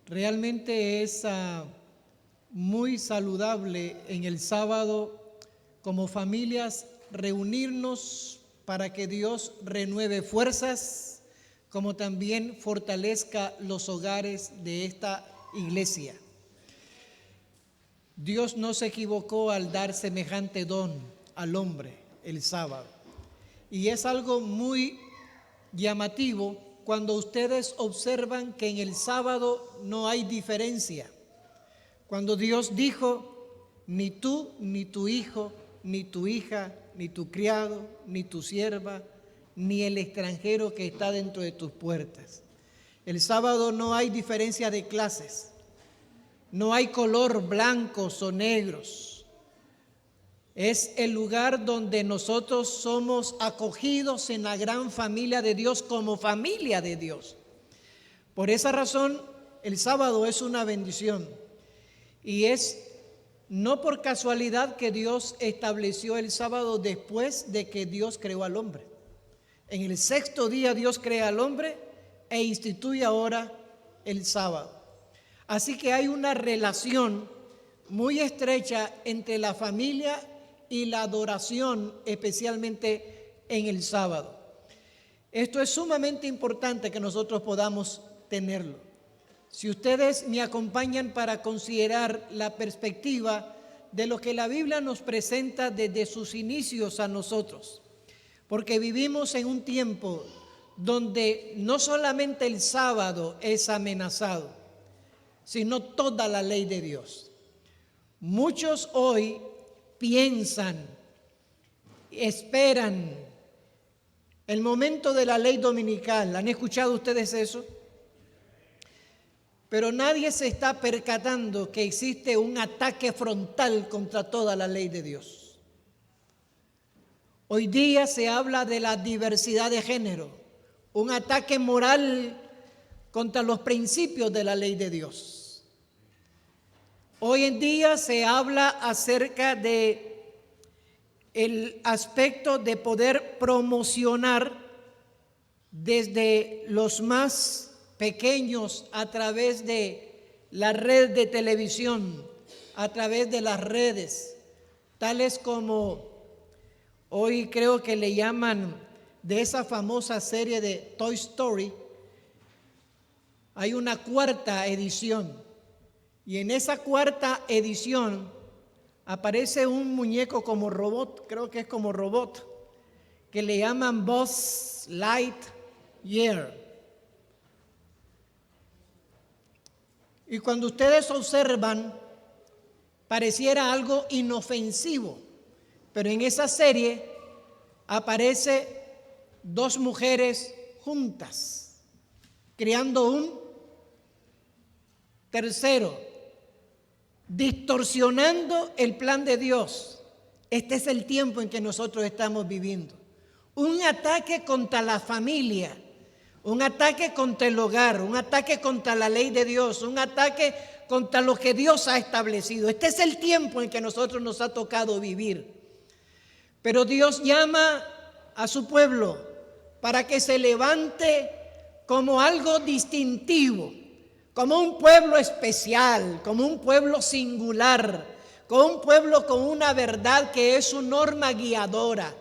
Realmente es muy saludable en el sábado como familias reunirnos para que Dios renueve fuerzas, como también fortalezca los hogares de esta iglesia. Dios no se equivocó al dar semejante don al hombre el sábado. Y es algo muy llamativo cuando ustedes observan que en el sábado no hay diferencia. Cuando Dios dijo, ni tú, ni tu hijo, ni tu hija, ni tu criado, ni tu sierva, ni el extranjero que está dentro de tus puertas. El sábado no hay diferencia de clases. No hay color blancos o negros. Es el lugar donde nosotros somos acogidos en la gran familia de Dios como familia de Dios. Por esa razón, el sábado es una bendición. Y es no por casualidad que Dios estableció el sábado después de que Dios creó al hombre. En el sexto día Dios crea al hombre e instituye ahora el sábado. Así que hay una relación muy estrecha entre la familia y la adoración, especialmente en el sábado. Esto es sumamente importante que nosotros podamos tenerlo. Si ustedes me acompañan para considerar la perspectiva de lo que la Biblia nos presenta desde sus inicios a nosotros, porque vivimos en un tiempo donde no solamente el sábado es amenazado, sino toda la ley de Dios. Muchos hoy piensan, esperan el momento de la ley dominical. ¿Han escuchado ustedes eso? Pero nadie se está percatando que existe un ataque frontal contra toda la ley de Dios. Hoy día se habla de la diversidad de género, un ataque moral contra los principios de la ley de Dios. Hoy en día se habla acerca de el aspecto de poder promocionar desde los más pequeños a través de la red de televisión, a través de las redes, tales como hoy creo que le llaman de esa famosa serie de Toy Story. Hay una cuarta edición y en esa cuarta edición aparece un muñeco como robot, creo que es como robot, que le llaman Buzz Lightyear. Y cuando ustedes observan, pareciera algo inofensivo, pero en esa serie aparece dos mujeres juntas, creando un tercero, distorsionando el plan de Dios. Este es el tiempo en que nosotros estamos viviendo. Un ataque contra la familia, un ataque contra el hogar, un ataque contra la ley de Dios, un ataque contra lo que Dios ha establecido. Este es el tiempo en que nosotros nos ha tocado vivir. Pero Dios llama a su pueblo para que se levante como algo distintivo, como un pueblo especial, como un pueblo singular, como un pueblo con una verdad que es su norma guiadora,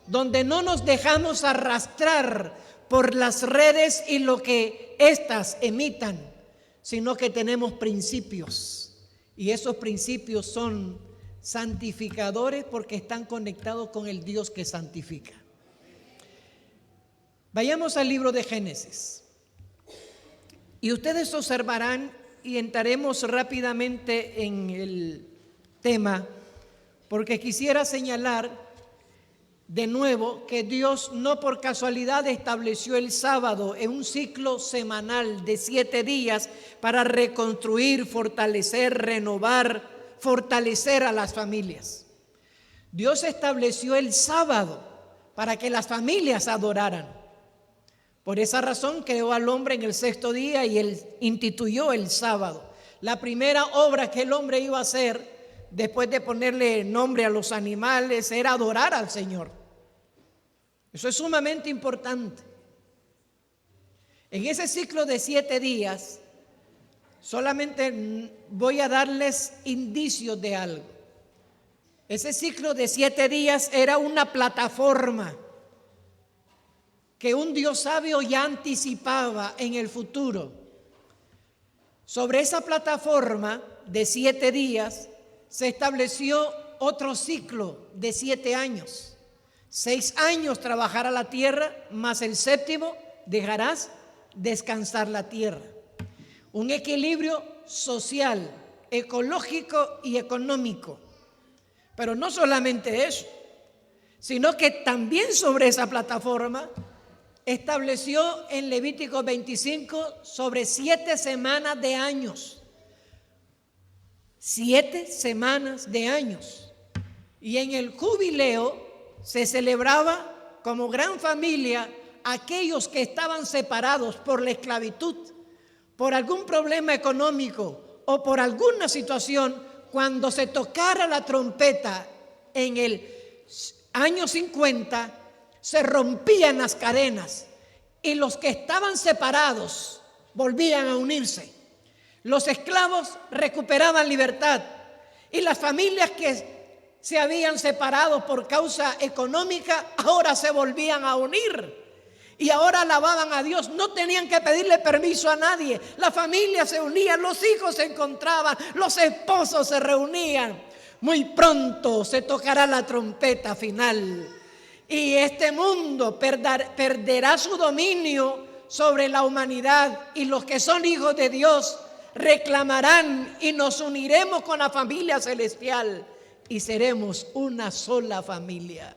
donde no nos dejamos arrastrar por las redes y lo que éstas emitan, sino que tenemos principios, y esos principios son santificadores porque están conectados con el Dios que santifica. Vayamos al libro de Génesis. Y ustedes observarán, y entraremos rápidamente en el tema, porque quisiera señalar de nuevo que Dios no por casualidad estableció el sábado en un ciclo semanal de 7 días para reconstruir, fortalecer, renovar, fortalecer a las familias. Dios estableció el sábado para que las familias adoraran. Por esa razón creó al hombre en el sexto día y él instituyó el sábado. La primera obra que el hombre iba a hacer después de ponerle nombre a los animales era adorar al Señor. Eso es sumamente importante. En ese ciclo de 7 días, Solamente voy a darles indicios de algo. Ese ciclo de 7 días era una plataforma que un Dios sabio ya anticipaba en el futuro. Sobre esa plataforma de 7 días se estableció otro ciclo de 7 años. 6 años trabajará la tierra, más el 7º dejarás descansar la tierra. Un equilibrio social, ecológico y económico. Pero no solamente eso, sino que también sobre esa plataforma estableció en Levítico 25 sobre 7 semanas de años. 7 semanas de años. Y en el jubileo se celebraba como gran familia aquellos que estaban separados por la esclavitud, por algún problema económico o por alguna situación. Cuando se tocara la trompeta en el año 50, se rompían las cadenas y los que estaban separados volvían a unirse. Los esclavos recuperaban libertad y las familias que se habían separado por causa económica ahora se volvían a unir. Y ahora alababan a Dios, no tenían que pedirle permiso a nadie. La familia se unía, los hijos se encontraban, los esposos se reunían. Muy pronto se tocará la trompeta final y este mundo perderá su dominio sobre la humanidad, y los que son hijos de Dios reclamarán y nos uniremos con la familia celestial y seremos una sola familia.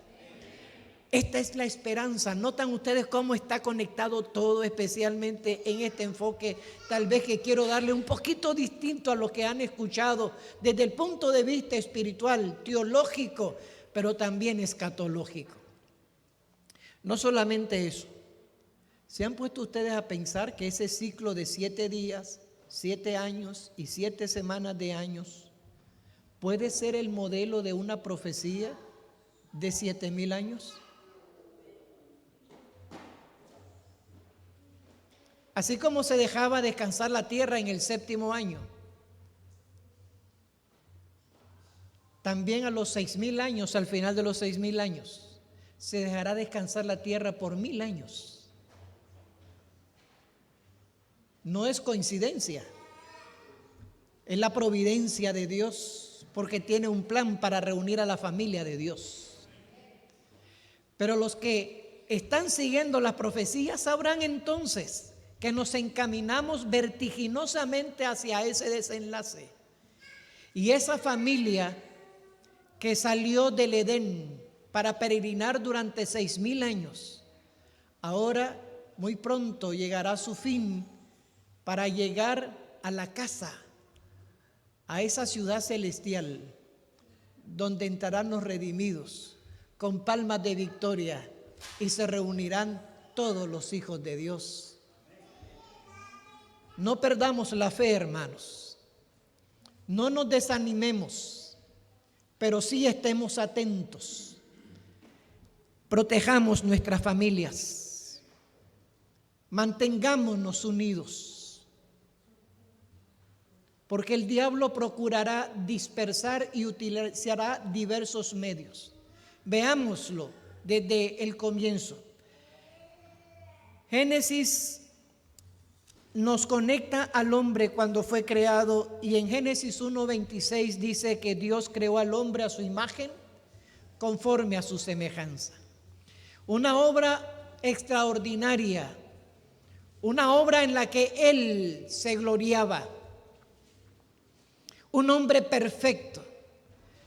Esta es la esperanza. ¿Notan ustedes cómo está conectado todo, especialmente en este enfoque tal vez que quiero darle un poquito distinto a lo que han escuchado desde el punto de vista espiritual, teológico, pero también escatológico? No solamente eso, ¿se han puesto ustedes a pensar que ese ciclo de 7 días, 7 años y 7 semanas de años puede ser el modelo de una profecía de 7,000 años? Así como se dejaba descansar la tierra en el 7º año, también a los 6,000 años, al final de los 6,000 años, se dejará descansar la tierra por 1,000 años. No es coincidencia, es la providencia de Dios, porque tiene un plan para reunir a la familia de Dios. Pero los que están siguiendo las profecías sabrán entonces que nos encaminamos vertiginosamente hacia ese desenlace. Y esa familia que salió del Edén para peregrinar durante 6,000 años, ahora muy pronto llegará a su fin para llegar a la casa, a esa ciudad celestial, donde entrarán los redimidos con palmas de victoria y se reunirán todos los hijos de Dios. No perdamos la fe, hermanos. No nos desanimemos, pero sí estemos atentos. Protejamos nuestras familias. Mantengámonos unidos, porque el diablo procurará dispersar y utilizará diversos medios. Veámoslo desde el comienzo. Génesis nos conecta al hombre cuando fue creado, y en Génesis 1:26 dice que Dios creó al hombre a su imagen conforme a su semejanza. Una obra extraordinaria, una obra en la que Él se gloriaba, un hombre perfecto.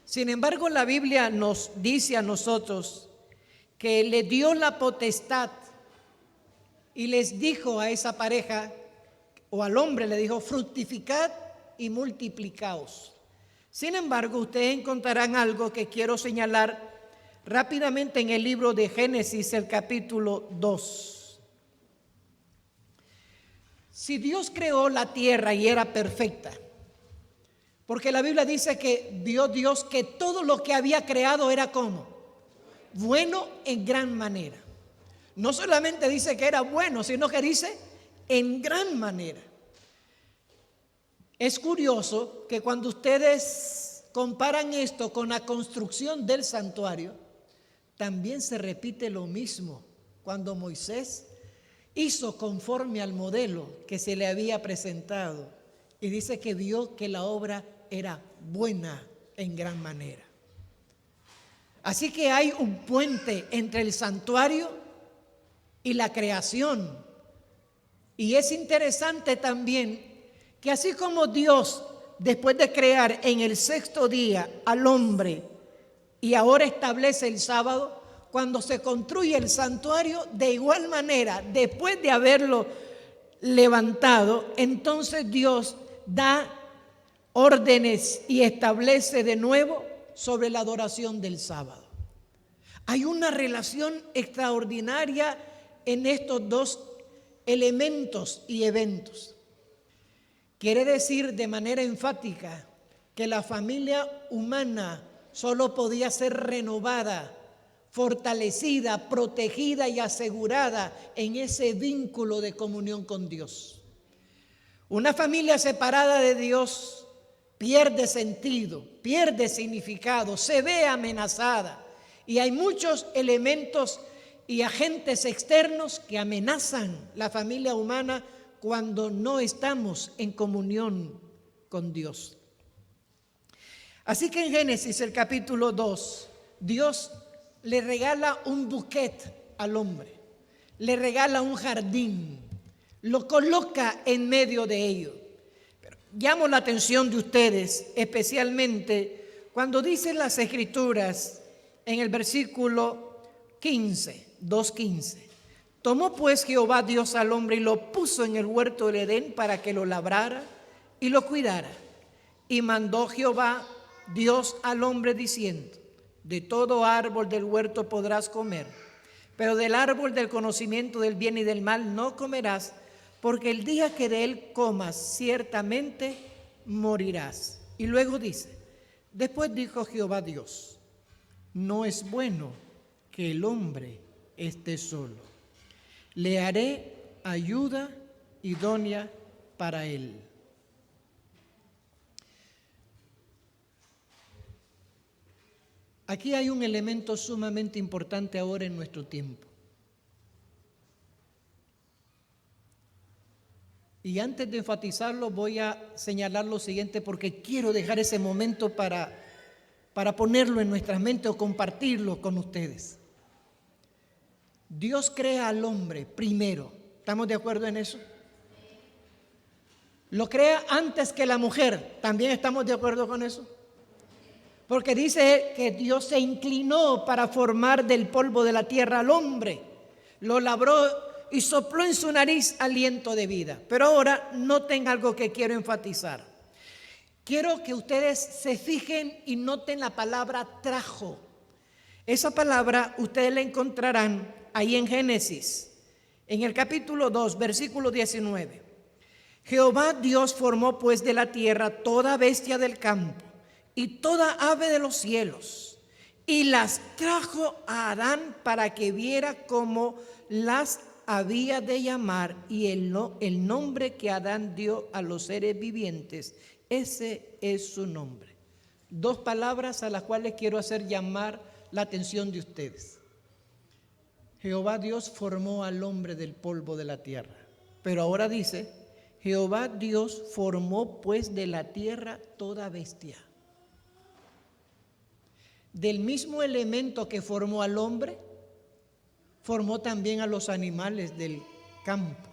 Sin embargo, la Biblia nos dice a nosotros que le dio la potestad y les dijo a esa pareja, o al hombre le dijo: fructificad y multiplicaos. Sin embargo, ustedes encontrarán algo que quiero señalar rápidamente en el libro de Génesis, el capítulo 2. Si Dios creó la tierra y era perfecta, porque la Biblia dice que vio Dios que todo lo que había creado era como bueno en gran manera. No solamente dice que era bueno, sino que dice en gran manera. Es curioso que cuando ustedes comparan esto con la construcción del santuario, también se repite lo mismo cuando Moisés hizo conforme al modelo que se le había presentado y dice que vio que la obra era buena en gran manera. Así que hay un puente entre el santuario y la creación. Y es interesante también que así como Dios, después de crear en el sexto día al hombre y ahora establece el sábado, cuando se construye el santuario, de igual manera, después de haberlo levantado, entonces Dios da órdenes y establece de nuevo sobre la adoración del sábado. Hay una relación extraordinaria en estos dos elementos y eventos. Quiere decir de manera enfática que la familia humana solo podía ser renovada, fortalecida, protegida y asegurada en ese vínculo de comunión con Dios. Una familia separada de Dios pierde sentido, pierde significado, se ve amenazada y hay muchos elementos y agentes externos que amenazan la familia humana cuando no estamos en comunión con Dios. Así que en Génesis, el capítulo 2, Dios le regala un bouquet al hombre, le regala un jardín, lo coloca en medio de ello. Pero llamo la atención de ustedes, especialmente cuando dicen las Escrituras en el versículo 15, 2:15. Tomó pues Jehová Dios al hombre y lo puso en el huerto del Edén para que lo labrara y lo cuidara. Y mandó Jehová Dios al hombre diciendo: de todo árbol del huerto podrás comer, pero del árbol del conocimiento del bien y del mal no comerás, porque el día que de él comas ciertamente morirás. Y luego dice: después dijo Jehová Dios: no es bueno que el hombre esté solo. Le haré ayuda idónea para él. Aquí hay un elemento sumamente importante ahora en nuestro tiempo. Y antes de enfatizarlo voy a señalar lo siguiente porque quiero dejar ese momento para ponerlo en nuestra mente o compartirlo con ustedes. Dios crea al hombre primero. ¿Estamos de acuerdo en eso? Lo crea antes que la mujer. ¿También estamos de acuerdo con eso? Porque dice que Dios se inclinó para formar del polvo de la tierra al hombre. Lo labró y sopló en su nariz aliento de vida. Pero ahora noten algo que quiero enfatizar. Quiero que ustedes se fijen y noten la palabra trajo. Esa palabra ustedes la encontrarán ahí en Génesis, en el capítulo 2, versículo 19. Jehová Dios formó pues de la tierra toda bestia del campo y toda ave de los cielos, y las trajo a Adán para que viera cómo las había de llamar, y el nombre que Adán dio a los seres vivientes, ese es su nombre. Dos palabras a las cuales quiero hacer llamar la atención de ustedes. Jehová Dios formó al hombre del polvo de la tierra, pero ahora dice: Jehová Dios formó pues de la tierra toda bestia. Del mismo elemento que formó al hombre, formó también a los animales del campo.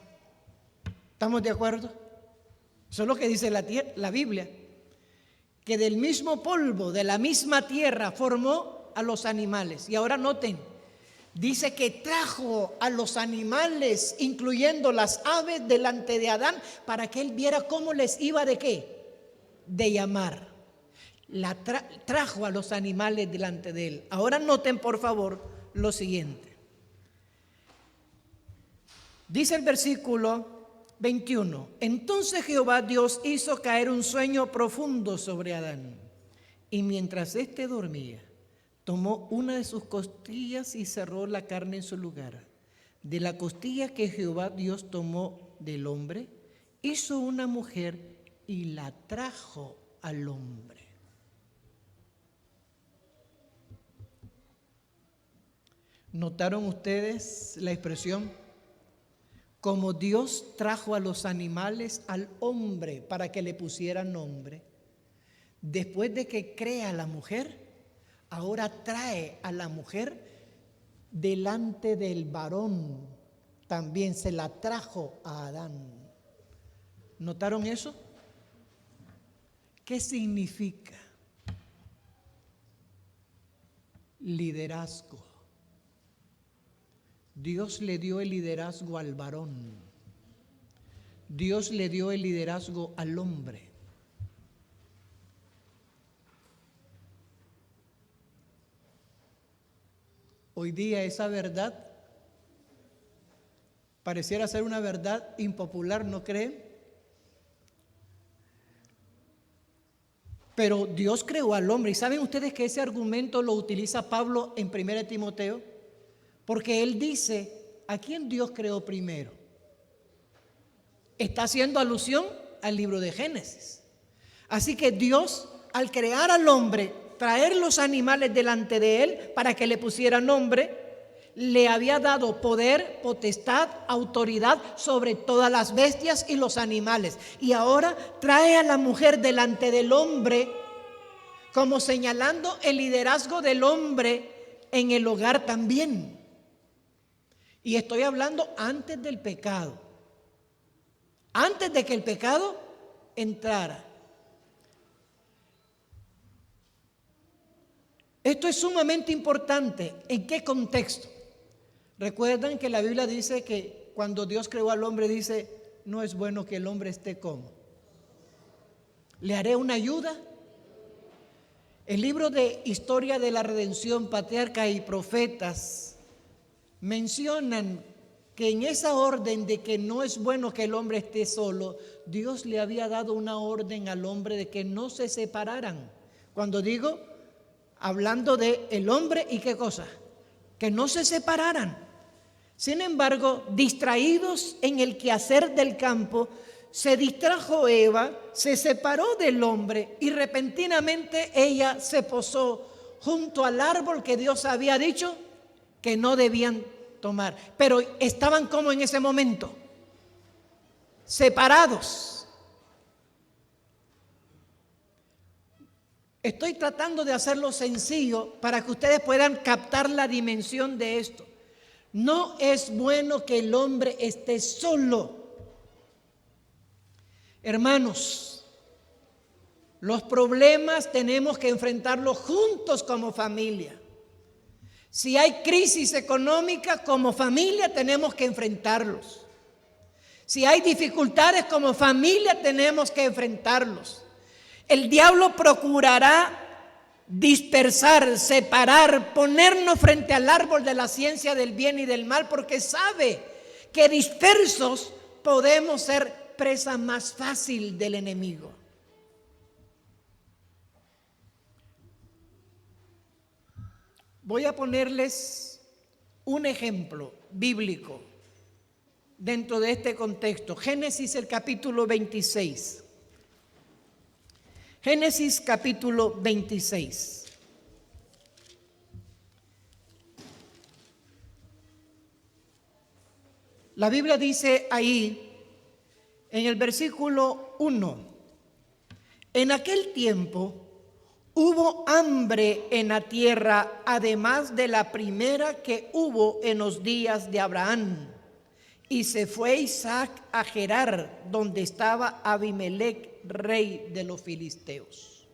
¿Estamos de acuerdo? Eso es lo que dice la Biblia, que del mismo polvo, de la misma tierra, formó a los animales. Y ahora noten, dice que trajo a los animales, incluyendo las aves, delante de Adán, para que él viera cómo les iba de qué, de llamar. Trajo a los animales delante de él. Ahora noten por favor lo siguiente. Dice el versículo 21: entonces Jehová Dios hizo caer un sueño profundo sobre Adán, y mientras éste dormía, tomó una de sus costillas y cerró la carne en su lugar. De la costilla que Jehová Dios tomó del hombre, hizo una mujer y la trajo al hombre. ¿Notaron ustedes la expresión? Como Dios trajo a los animales al hombre para que le pusiera nombre, después de que crea a la mujer, ahora trae a la mujer delante del varón. También se la trajo a Adán. ¿Notaron eso? ¿Qué significa? Liderazgo. Dios le dio el liderazgo al varón. Dios le dio el liderazgo al hombre. Hoy día esa verdad pareciera ser una verdad impopular, ¿no creen? Pero Dios creó al hombre. ¿Y saben ustedes que ese argumento lo utiliza Pablo en 1 Timoteo? Porque él dice, ¿a quién Dios creó primero? Está haciendo alusión al libro de Génesis. Así que Dios, al crear al hombre, traer los animales delante de él para que le pusiera nombre, le había dado poder, potestad, autoridad sobre todas las bestias y los animales. Y ahora trae a la mujer delante del hombre, como señalando el liderazgo del hombre en el hogar también. Y estoy hablando antes del pecado, antes de que el pecado entrara. Esto es sumamente importante. ¿En qué contexto? Recuerdan que la Biblia dice que cuando Dios creó al hombre, dice, no es bueno que el hombre esté como. ¿Le haré una ayuda? El libro de Historia de la Redención, Patriarcas y Profetas mencionan que en esa orden de que no es bueno que el hombre esté solo, Dios le había dado una orden al hombre de que no se separaran. Cuando digo, hablando de el hombre y qué cosa, que no se separaran. Sin embargo, distraídos en el quehacer del campo, se distrajo Eva, se separó del hombre y repentinamente ella se posó junto al árbol que Dios había dicho que no debían tomar. Pero estaban como en ese momento, separados. Estoy tratando de hacerlo sencillo para que ustedes puedan captar la dimensión de esto. No es bueno que el hombre esté solo. Hermanos, los problemas tenemos que enfrentarlos juntos como familia. Si hay crisis económica, como familia tenemos que enfrentarlos. Si hay dificultades como familia, tenemos que enfrentarlos. El diablo procurará dispersar, separar, ponernos frente al árbol de la ciencia del bien y del mal, porque sabe que dispersos podemos ser presa más fácil del enemigo. Voy a ponerles un ejemplo bíblico dentro de este contexto. Génesis, el capítulo 26. Génesis capítulo 26. La Biblia dice ahí, en el versículo 1, en aquel tiempo hubo hambre en la tierra, además de la primera que hubo en los días de Abraham. Y se fue Isaac a Gerar, donde estaba Abimelec, rey de los filisteos.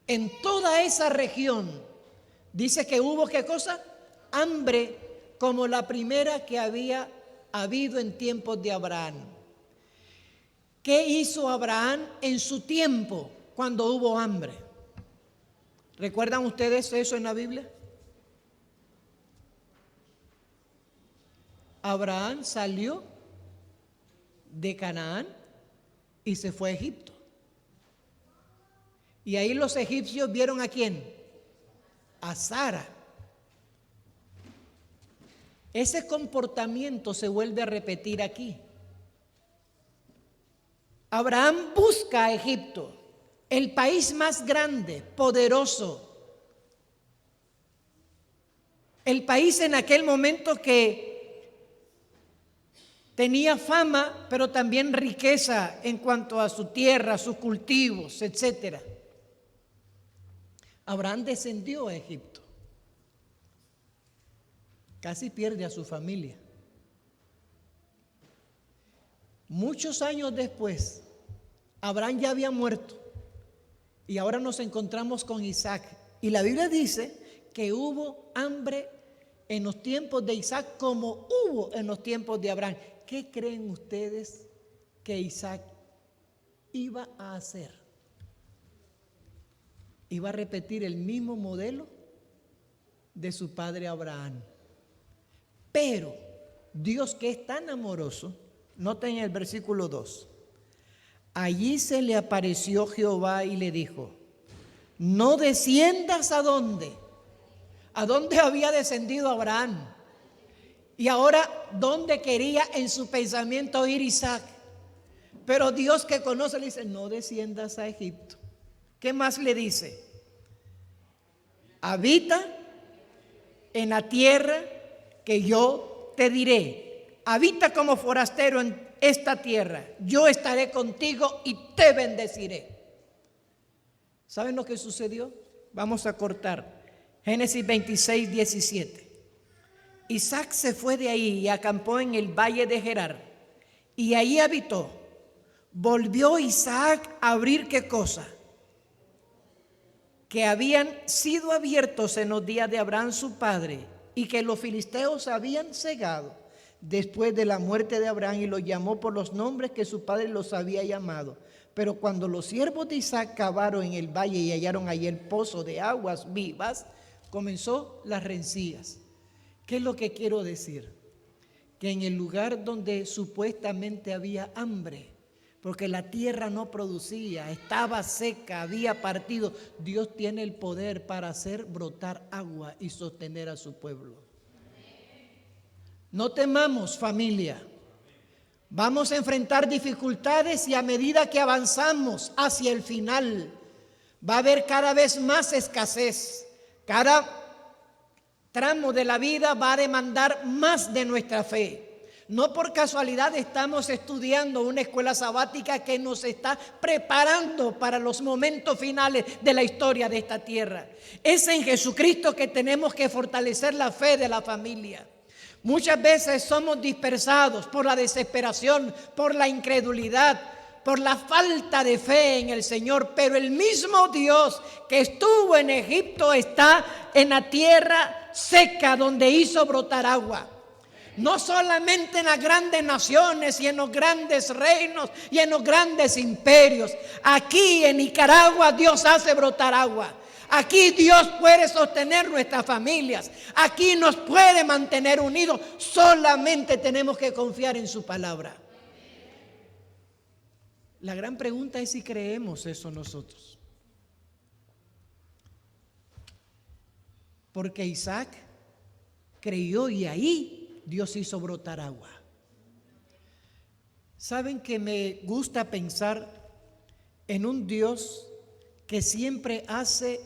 En toda esa región dice que hubo, ¿qué cosa? Hambre, como la primera que había habido en tiempos de Abraham. ¿Qué hizo Abraham en su tiempo cuando hubo hambre? ¿Recuerdan ustedes eso en la Biblia? Abraham salió de Canaán y se fue a Egipto. Y ahí los egipcios vieron ¿a quién? A Sara. Ese comportamiento se vuelve a repetir aquí. Abraham busca a Egipto, el país más grande, poderoso, el país en aquel momento que tenía fama, pero también riqueza en cuanto a su tierra, sus cultivos, etc. Abraham descendió a Egipto. Casi pierde a su familia. Muchos años después, Abraham ya había muerto y ahora nos encontramos con Isaac. Y la Biblia dice que hubo hambre en los tiempos de Isaac como hubo en los tiempos de Abraham. ¿Qué creen ustedes que Isaac iba a hacer? Iba a repetir el mismo modelo de su padre Abraham. Pero Dios, que es tan amoroso, noten el versículo 2. Allí se le apareció Jehová y le dijo: no desciendas. ¿A dónde? ¿A dónde había descendido Abraham? Y ahora, ¿dónde quería en su pensamiento ir Isaac? Pero Dios, que conoce, le dice: no desciendas a Egipto. ¿Qué más le dice? Habita en la tierra que yo te diré. Habita como forastero en esta tierra. Yo estaré contigo y te bendeciré. ¿Saben lo que sucedió? Vamos a cortar. Génesis 26, 17. Isaac se fue de ahí y acampó en el valle de Gerar, y ahí habitó. Volvió Isaac a abrir, ¿qué cosa? Que habían sido abiertos en los días de Abraham su padre, y que los filisteos habían cegado después de la muerte de Abraham, y los llamó por los nombres que su padre los había llamado. Pero cuando los siervos de Isaac cavaron en el valle y hallaron allí el pozo de aguas vivas, comenzó las rencillas. ¿Qué es lo que quiero decir? Que en el lugar donde supuestamente había hambre, porque la tierra no producía, estaba seca, había partido, Dios tiene el poder para hacer brotar agua y sostener a su pueblo. No temamos, familia. Vamos a enfrentar dificultades y a medida que avanzamos hacia el final, va a haber cada vez más escasez. Cada tramo de la vida va a demandar más de nuestra fe. No por casualidad estamos estudiando una escuela sabática que nos está preparando para los momentos finales de la historia de esta tierra. Es en Jesucristo que tenemos que fortalecer la fe de la familia. Muchas veces somos dispersados por la desesperación, por la incredulidad, por la falta de fe en el Señor, pero el mismo Dios que estuvo en Egipto está en la tierra seca donde hizo brotar agua. No solamente en las grandes naciones y en los grandes reinos y en los grandes imperios. Aquí en Nicaragua Dios hace brotar agua. Aquí Dios puede sostener nuestras familias. Aquí nos puede mantener unidos. Solamente tenemos que confiar en su palabra. La gran pregunta es si creemos eso nosotros. Porque Isaac creyó y ahí Dios hizo brotar agua. ¿Saben que me gusta pensar en un Dios que siempre hace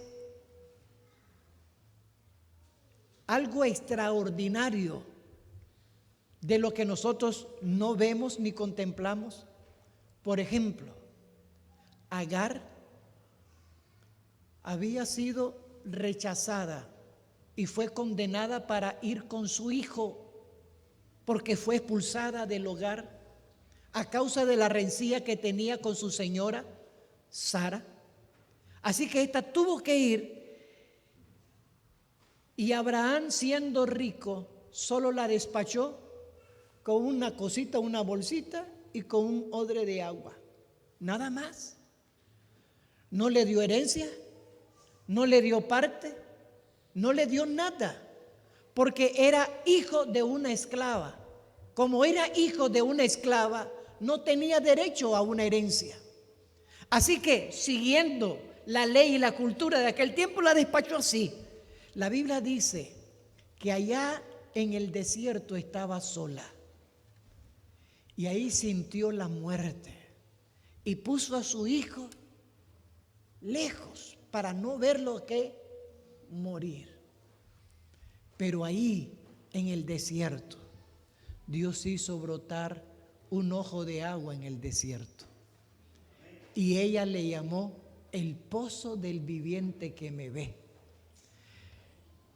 algo extraordinario de lo que nosotros no vemos ni contemplamos? Por ejemplo, Agar había sido rechazada y fue condenada para ir con su hijo porque fue expulsada del hogar a causa de la rencilla que tenía con su señora Sara. Así que esta tuvo que ir, y Abraham, siendo rico, solo la despachó con una cosita, una bolsita y con un odre de agua, nada más. No le dio herencia, no le dio parte, no le dio nada, porque era hijo de una esclava. Como era hijo de una esclava, no tenía derecho a una herencia. Así que, siguiendo la ley y la cultura de aquel tiempo, la despachó así. La Biblia dice que allá en el desierto estaba sola y ahí sintió la muerte y puso a su hijo lejos para no verlo que morir. Pero ahí en el desierto, Dios hizo brotar un ojo de agua en el desierto. Y ella le llamó el pozo del viviente que me ve.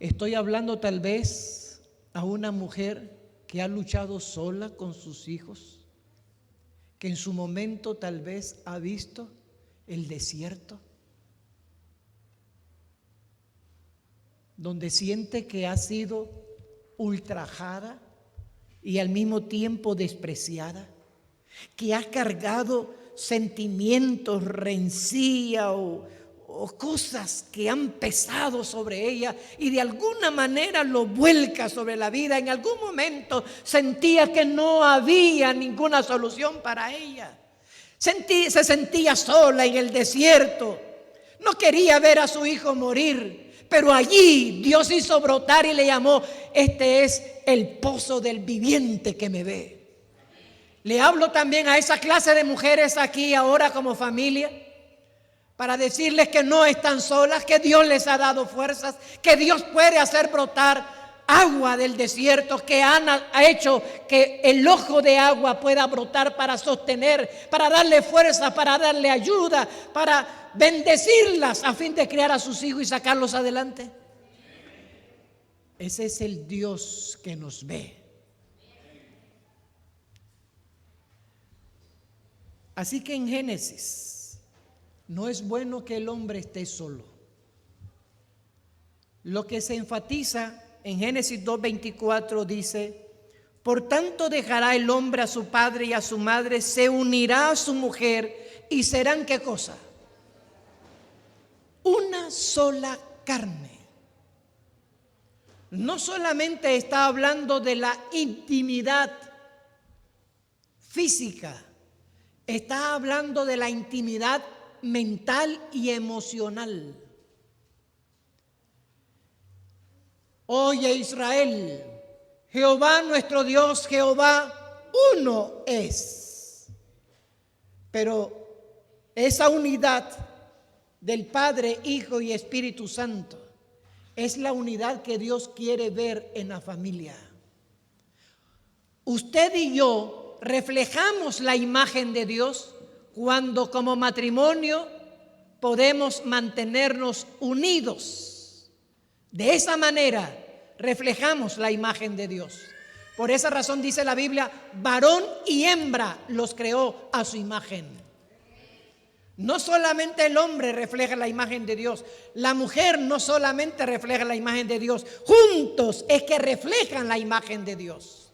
Estoy hablando tal vez a una mujer que ha luchado sola con sus hijos, que en su momento tal vez ha visto el desierto, donde siente que ha sido ultrajada y al mismo tiempo despreciada, que ha cargado sentimientos, rencilla o cosas que han pesado sobre ella y de alguna manera lo vuelca sobre la vida. En algún momento sentía que no había ninguna solución para ella. Se sentía sola en el desierto. No quería ver a su hijo morir. Pero allí Dios hizo brotar y le llamó: este es el pozo del viviente que me ve. Le hablo también a esa clase de mujeres aquí ahora como familia, para decirles que no están solas, que Dios les ha dado fuerzas, que Dios puede hacer brotar agua del desierto, que ha hecho que el ojo de agua pueda brotar para sostener, para darle fuerza, para darle ayuda, para bendecirlas a fin de criar a sus hijos y sacarlos adelante. Ese es el Dios que nos ve. Así que en Génesis no es bueno que el hombre esté solo. Lo que se enfatiza en Génesis 2:24 dice: por tanto dejará el hombre a su padre y a su madre, se unirá a su mujer y serán ¿qué cosa? Una sola carne. No solamente está hablando de la intimidad física, está hablando de la intimidad mental y emocional. Oye Israel, Jehová nuestro Dios, Jehová uno es. Pero esa unidad del Padre, Hijo y Espíritu Santo es la unidad que Dios quiere ver en la familia. Usted y yo reflejamos la imagen de Dios cuando como matrimonio podemos mantenernos unidos. De esa manera reflejamos la imagen de Dios. Por esa razón dice la Biblia: varón y hembra los creó a su imagen. No solamente el hombre refleja la imagen de Dios, la mujer no solamente refleja la imagen de Dios, juntos es que reflejan la imagen de Dios.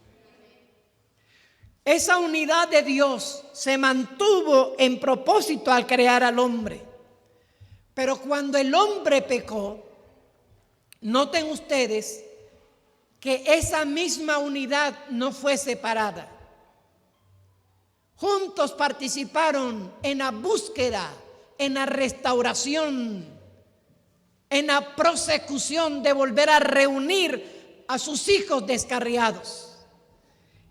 Esa unidad de Dios se mantuvo en propósito al crear al hombre. Pero cuando el hombre pecó, noten ustedes que esa misma unidad no fue separada. Juntos participaron en la búsqueda, en la restauración, en la prosecución de volver a reunir a sus hijos descarriados.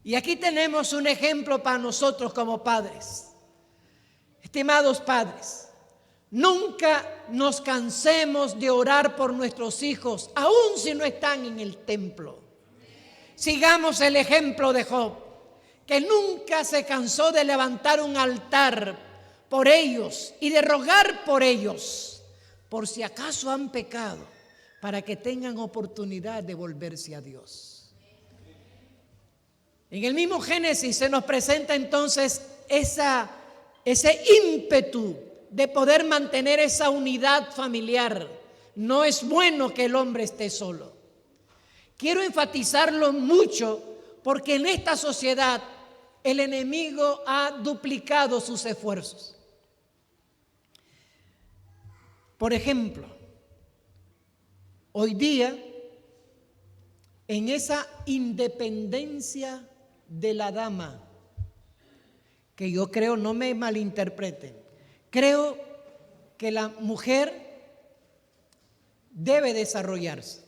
Y aquí tenemos un ejemplo para nosotros como padres. Estimados padres, nunca nos cansemos de orar por nuestros hijos, aun si no están en el templo. Sigamos el ejemplo de Job, que nunca se cansó de levantar un altar por ellos y de rogar por ellos, por si acaso han pecado, para que tengan oportunidad de volverse a Dios. En el mismo Génesis se nos presenta entonces ese ímpetu de poder mantener esa unidad familiar. No es bueno que el hombre esté solo. Quiero enfatizarlo mucho porque en esta sociedad el enemigo ha duplicado sus esfuerzos. Por ejemplo, hoy día, en esa independencia de la dama, que yo creo, no me malinterpreten, creo que la mujer debe desarrollarse,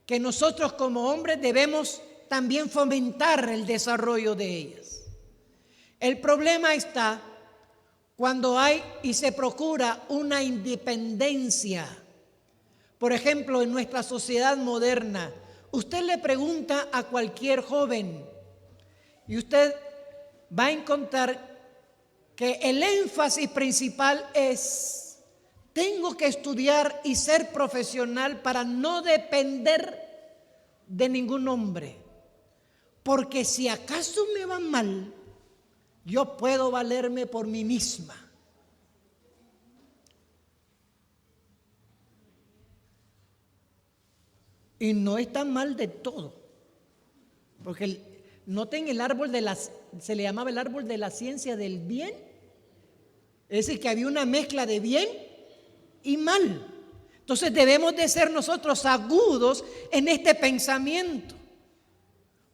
que nosotros como hombres debemos también fomentar el desarrollo de ellas. El problema está cuando hay y se procura una independencia. Por ejemplo, en nuestra sociedad moderna, usted le pregunta a cualquier joven y usted va a encontrar que el énfasis principal es: tengo que estudiar y ser profesional para no depender de ningún hombre, porque si acaso me va mal, yo puedo valerme por mí misma. Y no está mal de todo, porque noten el árbol se le llamaba el árbol de la ciencia del bien, es decir, que había una mezcla de bien y mal. Entonces debemos de ser nosotros agudos en este pensamiento.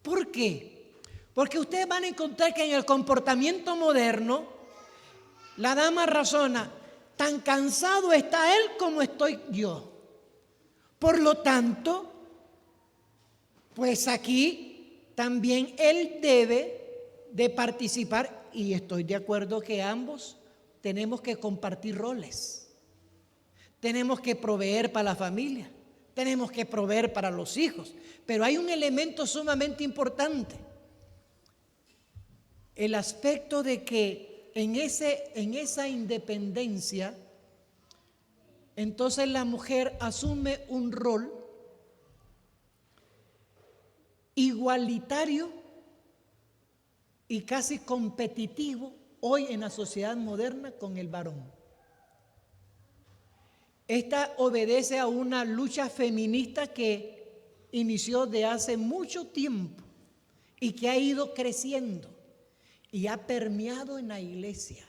¿Por qué? Porque ustedes van a encontrar que en el comportamiento moderno, la dama razona: tan cansado está él como estoy yo. Por lo tanto, pues aquí también él debe de participar, y estoy de acuerdo que ambos tenemos que compartir roles. Tenemos que proveer para la familia, tenemos que proveer para los hijos, pero hay un elemento sumamente importante: el aspecto de que en esa independencia, entonces la mujer asume un rol igualitario y casi competitivo hoy en la sociedad moderna con el varón. Esta obedece a una lucha feminista que inició de hace mucho tiempo y que ha ido creciendo y ha permeado en la iglesia.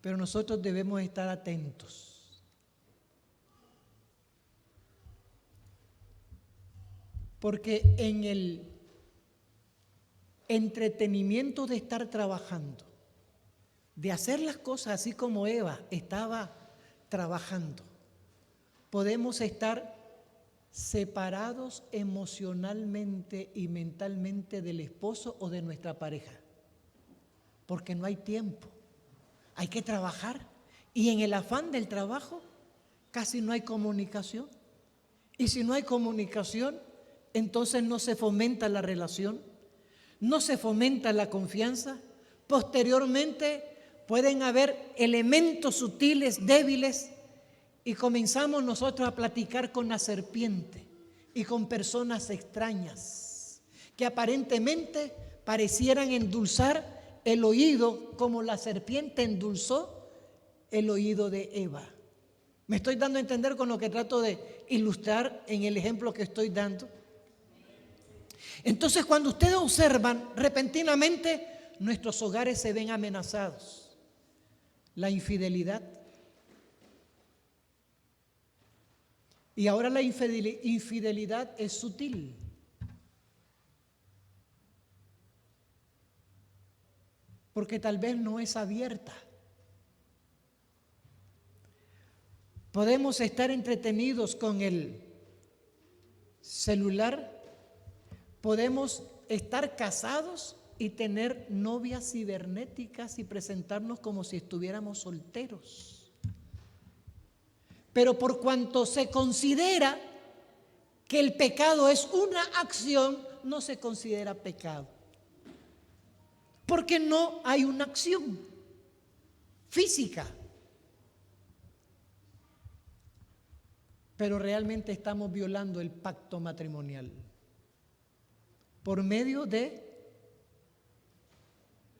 Pero nosotros debemos estar atentos. Porque en el entretenimiento de estar trabajando, de hacer las cosas así como Eva estaba trabajando, podemos estar separados emocionalmente y mentalmente del esposo o de nuestra pareja, porque no hay tiempo, hay que trabajar, y en el afán del trabajo casi no hay comunicación, y si no hay comunicación, entonces no se fomenta la relación, no se fomenta la confianza. Posteriormente pueden haber elementos sutiles, débiles, y comenzamos nosotros a platicar con la serpiente y con personas extrañas que aparentemente parecieran endulzar el oído como la serpiente endulzó el oído de Eva. ¿Me estoy dando a entender con lo que trato de ilustrar en el ejemplo que estoy dando? Entonces, cuando ustedes observan, repentinamente nuestros hogares se ven amenazados. La infidelidad. Y ahora la infidelidad es sutil. Porque tal vez no es abierta. Podemos estar entretenidos con el celular. Podemos estar casados y tener novias cibernéticas y presentarnos como si estuviéramos solteros. Pero por cuanto se considera que el pecado es una acción, no se considera pecado. Porque no hay una acción física. Pero realmente estamos violando el pacto matrimonial por medio de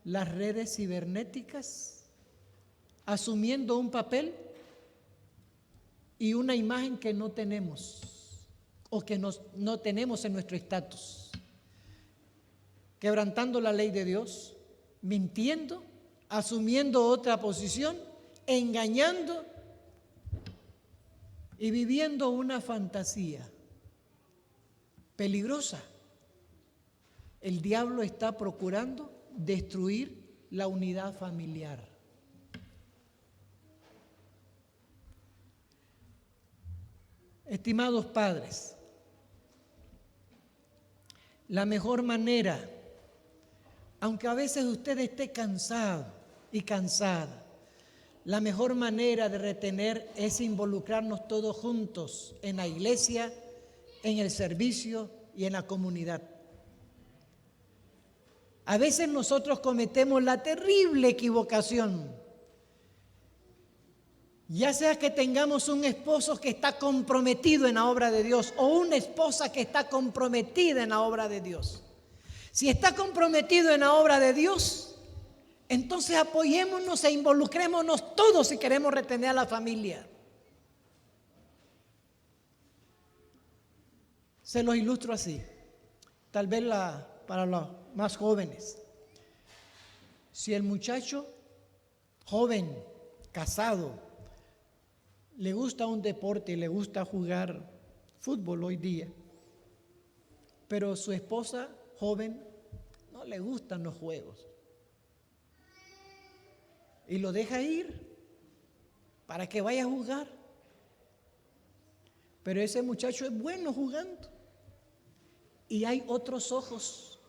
las redes cibernéticas, asumiendo un papel y una imagen que no tenemos o que no tenemos en nuestro estatus, quebrantando la ley de Dios, mintiendo, asumiendo otra posición, engañando y viviendo una fantasía peligrosa. El diablo está procurando destruir la unidad familiar. Estimados padres, la mejor manera Aunque a veces usted esté cansado y cansada, la mejor manera de retener es involucrarnos todos juntos en la iglesia, en el servicio y en la comunidad. A veces nosotros cometemos la terrible equivocación, ya sea que tengamos un esposo que está comprometido en la obra de Dios o una esposa que está comprometida en la obra de Dios. Si está comprometido en la obra de Dios, entonces apoyémonos e involucrémonos todos si queremos retener a la familia. Se los ilustro así, tal vez para los más jóvenes. Si el muchacho joven, casado, le gusta un deporte y le gusta jugar fútbol hoy día, pero su esposa joven no le gustan los juegos y lo deja ir para que vaya a jugar, pero ese muchacho es bueno jugando y hay otros ojos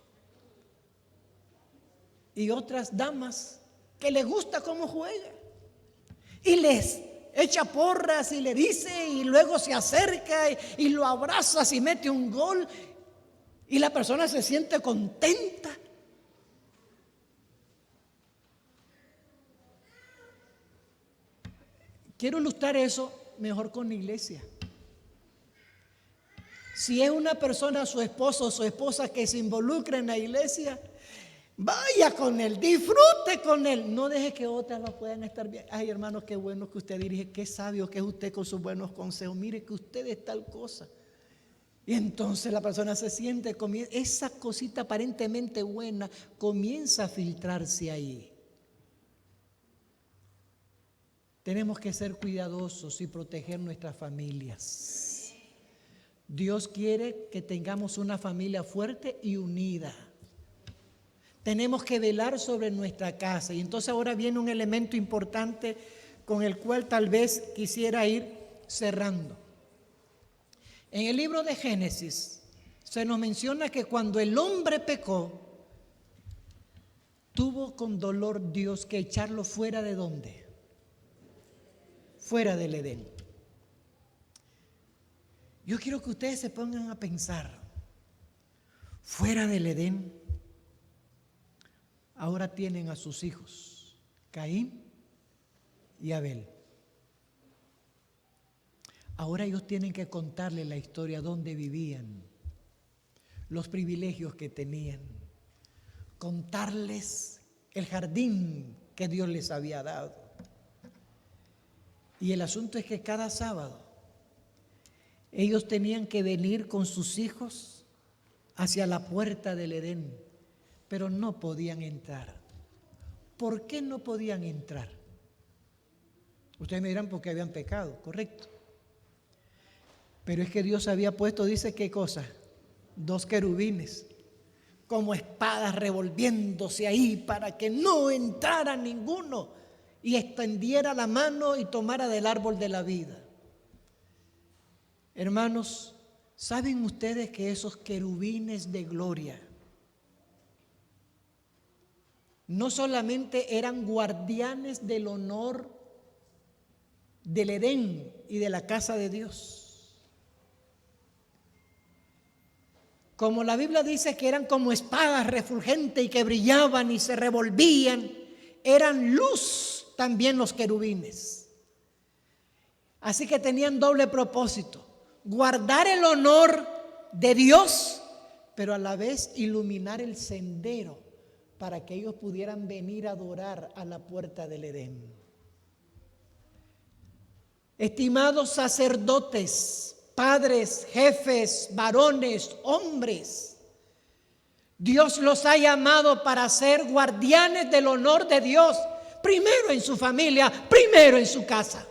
y otras damas que les gusta cómo juega y les echa porras y le dice y luego se acerca y lo abraza si mete un gol y la persona se siente contenta. Quiero ilustrar eso mejor con la iglesia. Si es una persona, su esposo o su esposa que se involucra en la iglesia, vaya con él, disfrute con él. No deje que otras lo puedan estar bien. Ay, hermano, qué bueno que usted dirige, qué sabio que es usted con sus buenos consejos. Mire que usted es tal cosa. Y entonces la persona se siente, esa cosita aparentemente buena comienza a filtrarse ahí. Tenemos que ser cuidadosos y proteger nuestras familias. Dios quiere que tengamos una familia fuerte y unida. Tenemos que velar sobre nuestra casa. Y entonces ahora viene un elemento importante con el cual tal vez quisiera ir cerrando. En el libro de Génesis se nos menciona que cuando el hombre pecó, tuvo con dolor Dios que echarlo fuera de ¿dónde? Fuera del Edén. Yo quiero que ustedes se pongan a pensar, fuera del Edén, ahora tienen a sus hijos, Caín y Abel. Ahora ellos tienen que contarle la historia, dónde vivían, los privilegios que tenían, contarles el jardín que Dios les había dado. Y el asunto es que cada sábado ellos tenían que venir con sus hijos hacia la puerta del Edén, pero no podían entrar. ¿Por qué no podían entrar? Ustedes me dirán porque habían pecado, correcto. Pero es que Dios había puesto, dice, ¿qué cosa? 2 querubines, como espadas revolviéndose ahí para que no entrara ninguno y extendiera la mano y tomara del árbol de la vida. Hermanos, ¿saben ustedes que esos querubines de gloria no solamente eran guardianes del honor del Edén y de la casa de Dios? Como la Biblia dice que eran como espadas refulgentes y que brillaban y se revolvían, eran luz también los querubines. Así que tenían doble propósito: guardar el honor de Dios, pero a la vez iluminar el sendero para que ellos pudieran venir a adorar a la puerta del Edén. Estimados sacerdotes, padres, jefes, varones, hombres, Dios los ha llamado para ser guardianes del honor de Dios, primero en su familia, primero en su casa.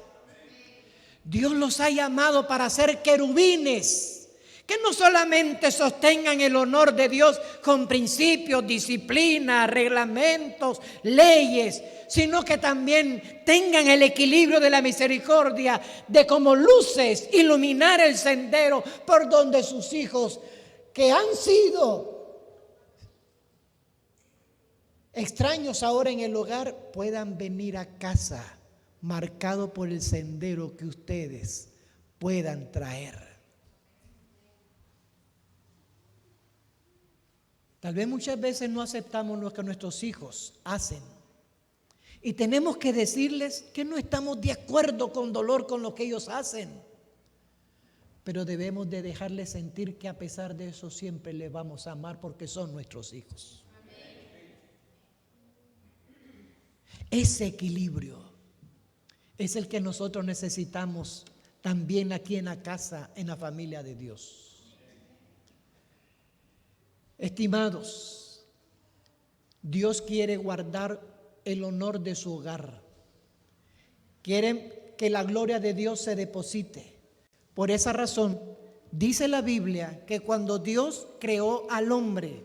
Dios los ha llamado para ser querubines que no solamente sostengan el honor de Dios con principios, disciplina, reglamentos, leyes, sino que también tengan el equilibrio de la misericordia de como luces iluminar el sendero por donde sus hijos que han sido extraños ahora en el hogar puedan venir a casa marcado por el sendero que ustedes puedan traer. Tal vez muchas veces no aceptamos lo que nuestros hijos hacen y tenemos que decirles que no estamos de acuerdo con dolor con lo que ellos hacen, pero debemos de dejarles sentir que a pesar de eso siempre les vamos a amar porque son nuestros hijos. Ese equilibrio es el que nosotros necesitamos también aquí en la casa, en la familia de Dios. Estimados, Dios quiere guardar el honor de su hogar. Quiere que la gloria de Dios se deposite. Por esa razón, dice la Biblia que cuando Dios creó al hombre,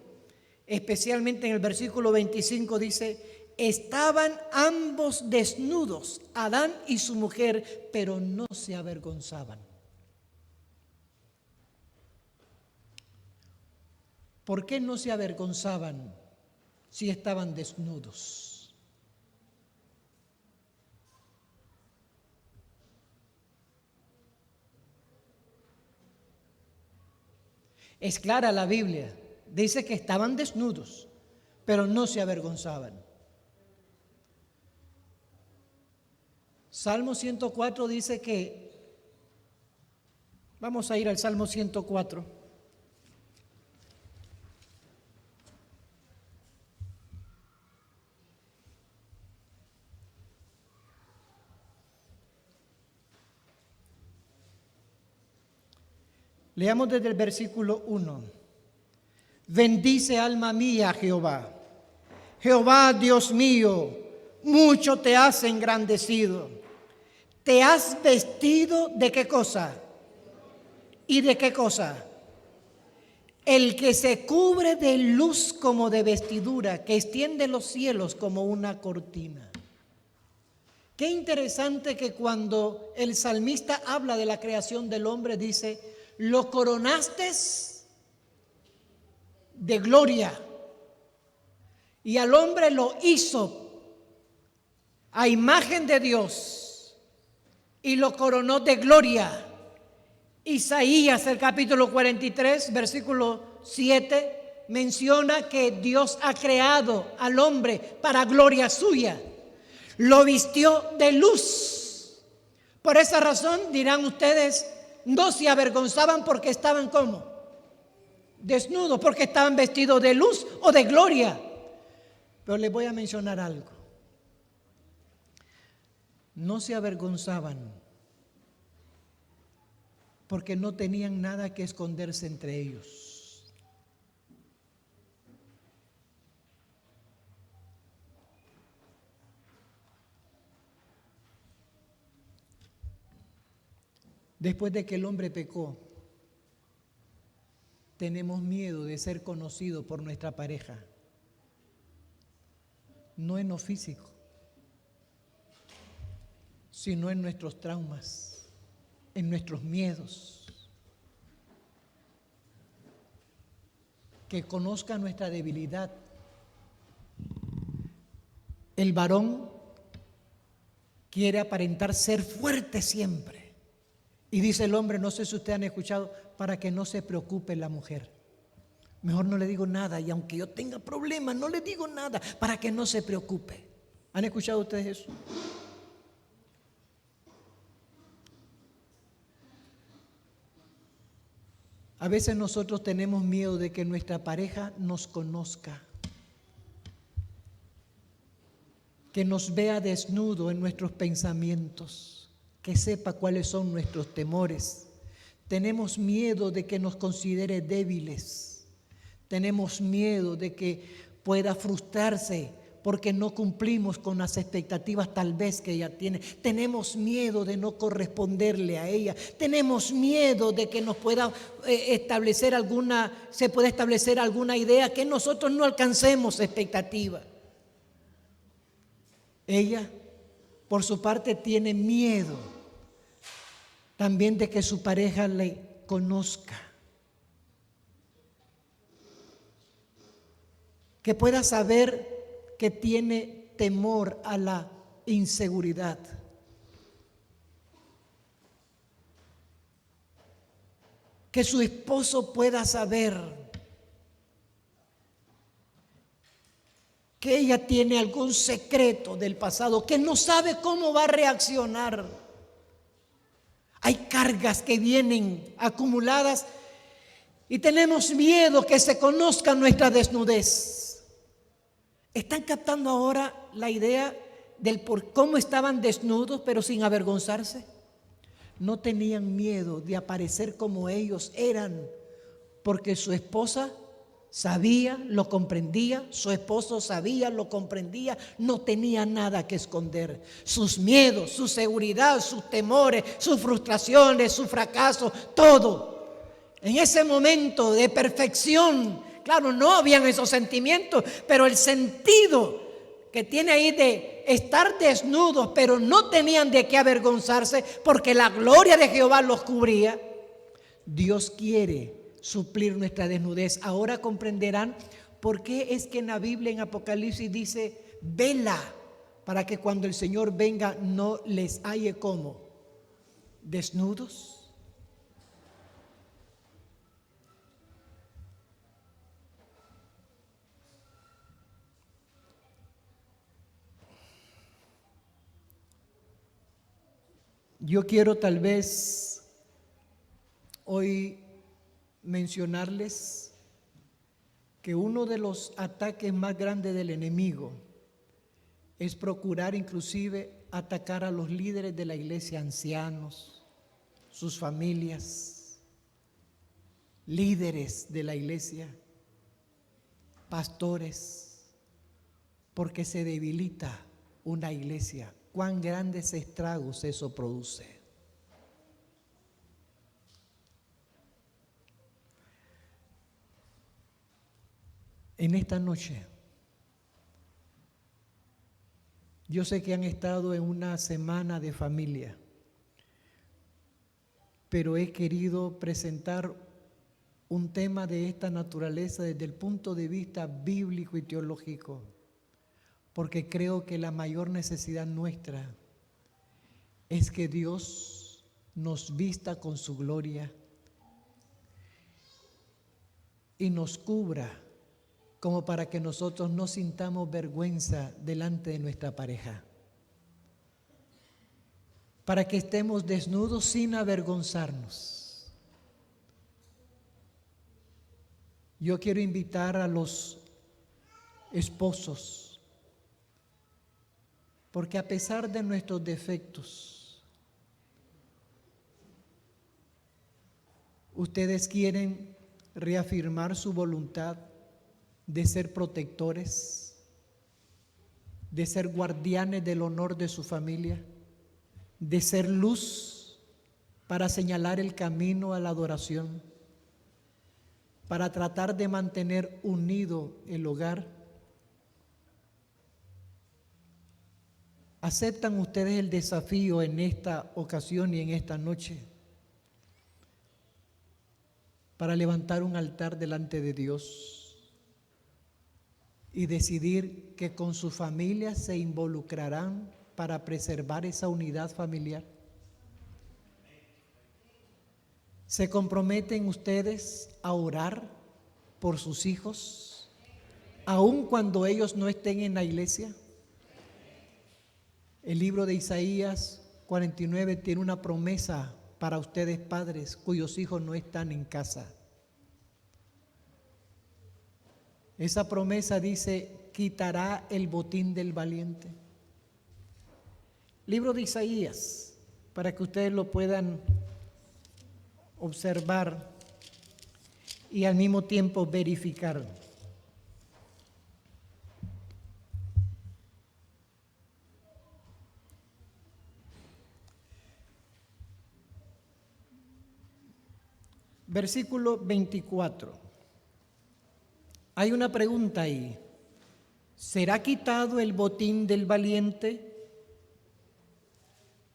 especialmente en el versículo 25 dice, estaban ambos desnudos, Adán y su mujer, pero no se avergonzaban. ¿Por qué no se avergonzaban si estaban desnudos? Es clara la Biblia, dice que estaban desnudos, pero no se avergonzaban. Salmo 104 dice que, vamos a ir al Salmo 104. Leamos desde el versículo 1. Bendice alma mía a Jehová. Jehová, Dios mío, mucho te has engrandecido. Te has vestido ¿de qué cosa? ¿Y de qué cosa? El que se cubre de luz como de vestidura, que extiende los cielos como una cortina. Qué interesante que cuando el salmista habla de la creación del hombre dice, lo coronaste de gloria y al hombre lo hizo a imagen de Dios y lo coronó de gloria. Isaías, el capítulo 43, versículo 7, menciona que Dios ha creado al hombre para gloria suya. Lo vistió de luz. Por esa razón dirán ustedes, no se avergonzaban porque estaban ¿cómo? Desnudos, porque estaban vestidos de luz o de gloria. Pero les voy a mencionar algo. No se avergonzaban porque no tenían nada que esconderse entre ellos. Después de que el hombre pecó, tenemos miedo de ser conocidos por nuestra pareja. No en lo físico, sino en nuestros traumas, en nuestros miedos. Que conozca nuestra debilidad. El varón quiere aparentar ser fuerte siempre. Y dice el hombre, no sé si ustedes han escuchado, para que no se preocupe la mujer. Mejor no le digo nada y aunque yo tenga problemas, no le digo nada para que no se preocupe. ¿Han escuchado ustedes eso? A veces nosotros tenemos miedo de que nuestra pareja nos conozca, que nos vea desnudo en nuestros pensamientos, que sepa cuáles son nuestros temores. Tenemos miedo de que nos considere débiles. Tenemos miedo de que pueda frustrarse porque no cumplimos con las expectativas tal vez que ella tiene. Tenemos miedo de no corresponderle a ella. Tenemos miedo de que nos pueda se pueda establecer alguna idea que nosotros no alcancemos expectativa. Ella, por su parte, tiene miedo también de que su pareja le conozca, que pueda saber que tiene temor a la inseguridad. Que su esposo pueda saber que ella tiene algún secreto del pasado, que no sabe cómo va a reaccionar. Hay cargas que vienen acumuladas y tenemos miedo que se conozca nuestra desnudez. ¿Están captando ahora la idea del por cómo estaban desnudos pero sin avergonzarse? No tenían miedo de aparecer como ellos eran, porque su esposa sabía, lo comprendía, su esposo sabía, lo comprendía, no tenía nada que esconder. Sus miedos, su seguridad, sus temores, sus frustraciones, su fracaso, todo. En ese momento de perfección, claro, no habían esos sentimientos, pero el sentido que tiene ahí de estar desnudos, pero no tenían de qué avergonzarse porque la gloria de Jehová los cubría. Dios quiere suplir nuestra desnudez. Ahora comprenderán por qué es que en la Biblia, en Apocalipsis, dice: vela, para que cuando el Señor venga no les halle como desnudos. Yo quiero tal vez hoy mencionarles que uno de los ataques más grandes del enemigo es procurar inclusive atacar a los líderes de la iglesia, ancianos, sus familias, líderes de la iglesia, pastores, porque se debilita una iglesia. Cuán grandes estragos eso produce. En esta noche, yo sé que han estado en una semana de familia, pero he querido presentar un tema de esta naturaleza desde el punto de vista bíblico y teológico, porque creo que la mayor necesidad nuestra es que Dios nos vista con su gloria y nos cubra, como para que nosotros no sintamos vergüenza delante de nuestra pareja, para que estemos desnudos sin avergonzarnos. Yo quiero invitar a los esposos, porque a pesar de nuestros defectos, ustedes quieren reafirmar su voluntad de ser protectores, de ser guardianes del honor de su familia, de ser luz para señalar el camino a la adoración, para tratar de mantener unido el hogar. ¿Aceptan ustedes el desafío en esta ocasión y en esta noche para levantar un altar delante de Dios y decidir que con su familia se involucrarán para preservar esa unidad familiar? ¿Se comprometen ustedes a orar por sus hijos, aun cuando ellos no estén en la iglesia? El libro de Isaías 49 tiene una promesa para ustedes, padres cuyos hijos no están en casa. Esa promesa dice: quitará el botín del valiente. Libro de Isaías, para que ustedes lo puedan observar y al mismo tiempo verificar. Versículo 24. Hay una pregunta ahí. ¿Será quitado el botín del valiente?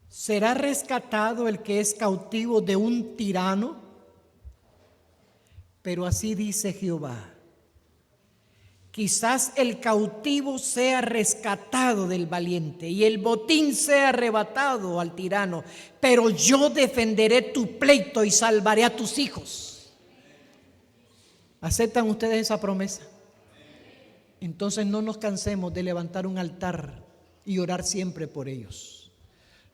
¿Será rescatado el que es cautivo de un tirano? Pero así dice Jehová: Quizás el cautivo sea rescatado del valiente y el botín sea arrebatado al tirano, pero yo defenderé tu pleito y salvaré a tus hijos. ¿Aceptan ustedes esa promesa? Entonces no nos cansemos de levantar un altar y orar siempre por ellos.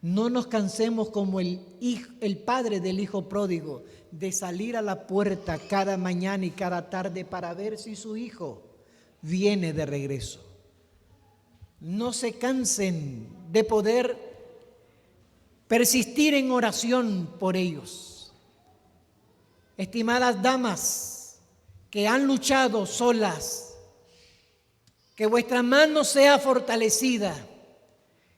No nos cansemos como el padre del hijo pródigo de salir a la puerta cada mañana y cada tarde para ver si su hijo viene de regreso. No se cansen de poder persistir en oración por ellos. Estimadas damas que han luchado solas, que vuestra mano sea fortalecida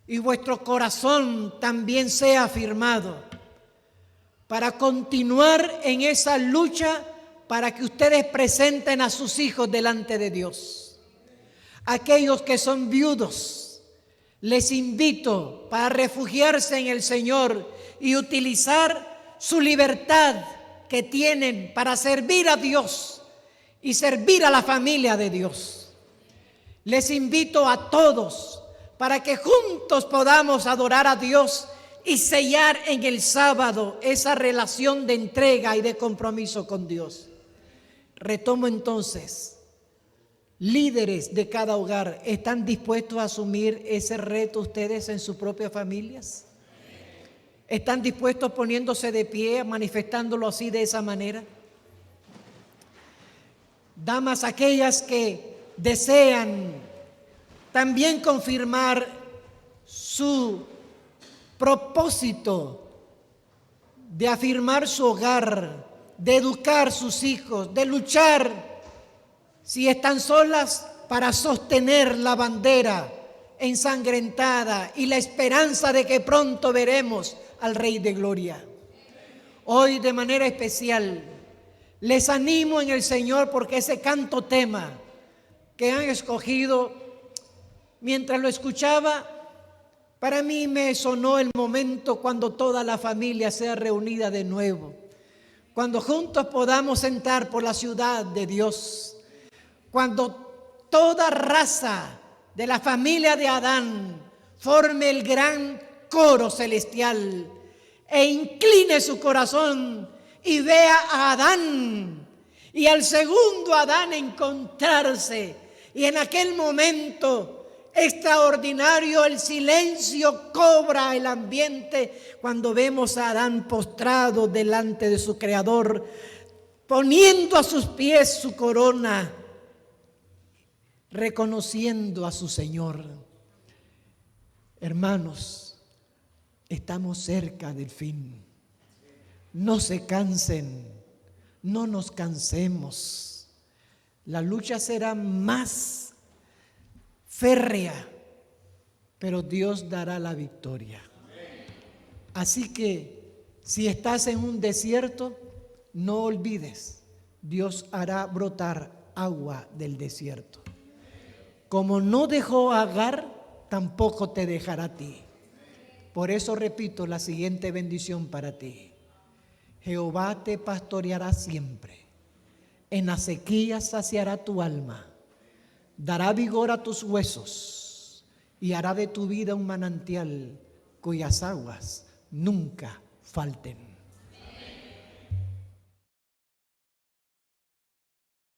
y vuestro corazón también sea afirmado para continuar en esa lucha, para que ustedes presenten a sus hijos delante de Dios. Aquellos que son viudos, les invito para refugiarse en el Señor y utilizar su libertad que tienen para servir a Dios y servir a la familia de Dios. Les invito a todos para que juntos podamos adorar a Dios y sellar en el sábado esa relación de entrega y de compromiso con Dios. Retomo entonces, líderes de cada hogar, ¿están dispuestos a asumir ese reto ustedes en sus propias familias? ¿Están dispuestos poniéndose de pie, manifestándolo así de esa manera? Damas, aquellas que desean también confirmar su propósito de afirmar su hogar, de educar sus hijos, de luchar, si están solas, para sostener la bandera ensangrentada y la esperanza de que pronto veremos al Rey de Gloria. Hoy de manera especial les animo en el Señor, porque ese canto tema que han escogido, mientras lo escuchaba, para mí me sonó el momento cuando toda la familia sea reunida de nuevo, cuando juntos podamos entrar por la ciudad de Dios, cuando toda raza de la familia de Adán forme el gran coro celestial e incline su corazón y vea a Adán y al segundo Adán encontrarse, y en aquel momento extraordinario el silencio cobra el ambiente cuando vemos a Adán postrado delante de su Creador, poniendo a sus pies su corona, reconociendo a su Señor. Hermanos, estamos cerca del fin. No se cansen, no nos cansemos. La lucha será más férrea, pero Dios dará la victoria. Así que si estás en un desierto, no olvides, Dios hará brotar agua del desierto. Como no dejó a Agar, tampoco te dejará a ti. Por eso repito la siguiente bendición para ti: Jehová te pastoreará siempre, en la sequía saciará tu alma, dará vigor a tus huesos y hará de tu vida un manantial cuyas aguas nunca falten.